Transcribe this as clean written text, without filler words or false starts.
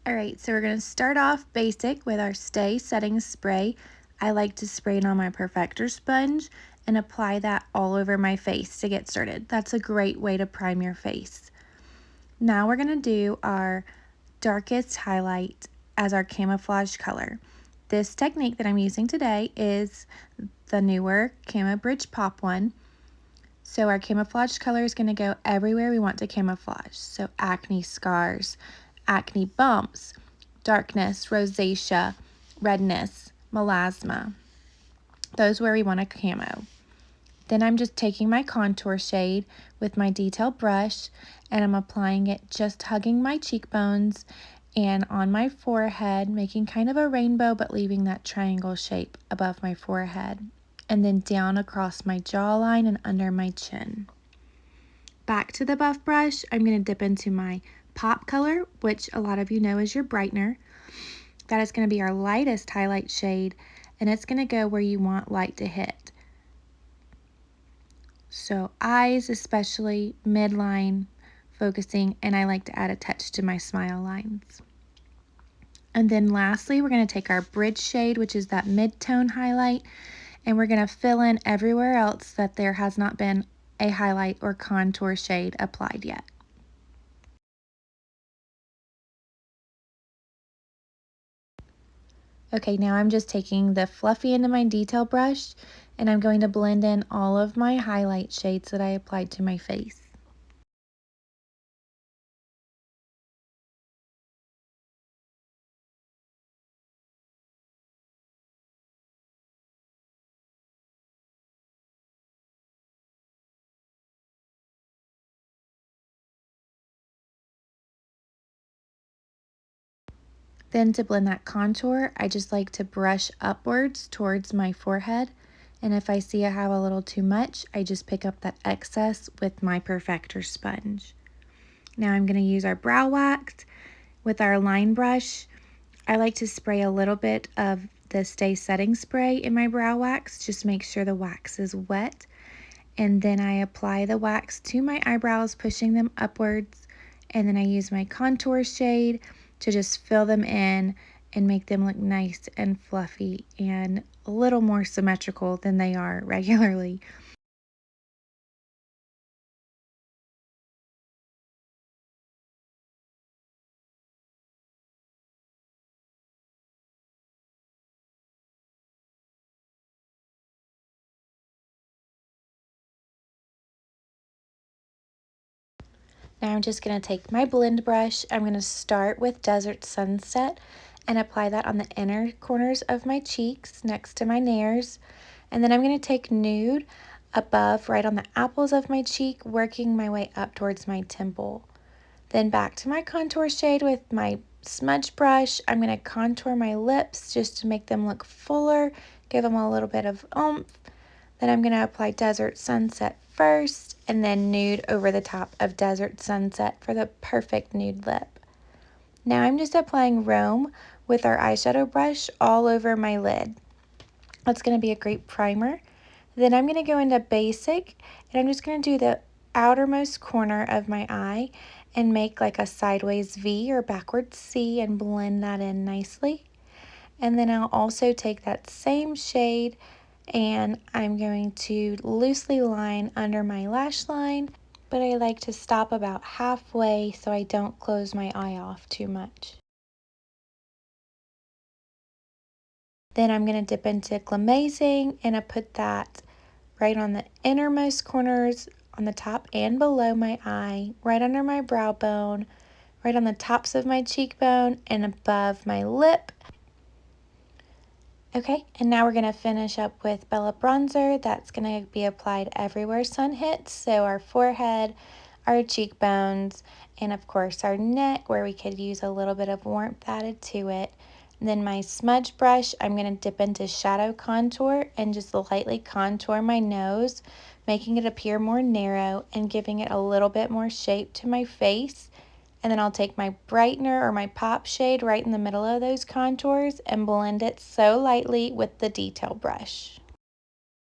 Alright, so we're going to start off basic with our Stay Setting Spray. I like to spray it on my Perfector sponge and apply that all over my face to get started. That's a great way to prime your face. Now we're going to do our darkest highlight as our camouflage color. This technique that I'm using today is the newer Camo-Bridge-Pop one. So our camouflage color is going to go everywhere we want to camouflage. So acne scars, acne bumps, darkness, rosacea, redness, melasma. Those where we want to camo. Then I'm just taking my contour shade with my detail brush and I'm applying it just hugging my cheekbones and on my forehead, making kind of a rainbow but leaving that triangle shape above my forehead. And then down across my jawline and under my chin. Back to the buff brush, I'm going to dip into my pop color, which a lot of you know is your brightener. That is going to be our lightest highlight shade, and it's going to go where you want light to hit. So eyes, especially midline, focusing, and I like to add a touch to my smile lines. And then lastly, we're going to take our bridge shade, which is that mid-tone highlight, and we're going to fill in everywhere else that there has not been a highlight or contour shade applied yet. Okay, now I'm just taking the fluffy end of my detail brush and I'm going to blend in all of my highlight shades that I applied to my face. Then to blend that contour, I just like to brush upwards towards my forehead. And if I see I have a little too much, I just pick up that excess with my Perfector sponge. Now I'm going to use our brow wax with our line brush. I like to spray a little bit of the Stay Setting Spray in my brow wax. Just make sure the wax is wet. And then I apply the wax to my eyebrows, pushing them upwards. And then I use my contour shade to just fill them in and make them look nice and fluffy and a little more symmetrical than they are regularly. Now I'm just going to take my blend brush. I'm going to start with Desert Sunset and apply that on the inner corners of my cheeks next to my nares. And then I'm going to take Nude above, right on the apples of my cheek, working my way up towards my temple. Then back to my contour shade with my smudge brush. I'm going to contour my lips just to make them look fuller, give them a little bit of oomph. Then I'm going to apply Desert Sunset first and then Nude over the top of Desert Sunset for the perfect nude lip. Now I'm just applying Rome with our eyeshadow brush all over my lid. That's going to be a great primer. Then I'm going to go into Basic and I'm just going to do the outermost corner of my eye and make like a sideways V or backwards C and blend that in nicely. And then I'll also take that same shade and I'm going to loosely line under my lash line, but I like to stop about halfway so I don't close my eye off too much. Then I'm going to dip into Glamazing and I put that right on the innermost corners on the top and below my eye, right under my brow bone, right on the tops of my cheekbone and above my lip. Okay, and now we're going to finish up with Bella Bronzer. That's going to be applied everywhere sun hits, so our forehead, our cheekbones, and of course our neck where we could use a little bit of warmth added to it. And then my smudge brush, I'm going to dip into shadow contour and just lightly contour my nose, making it appear more narrow and giving it a little bit more shape to my face. And then I'll take my brightener or my pop shade right in the middle of those contours and blend it so lightly with the detail brush.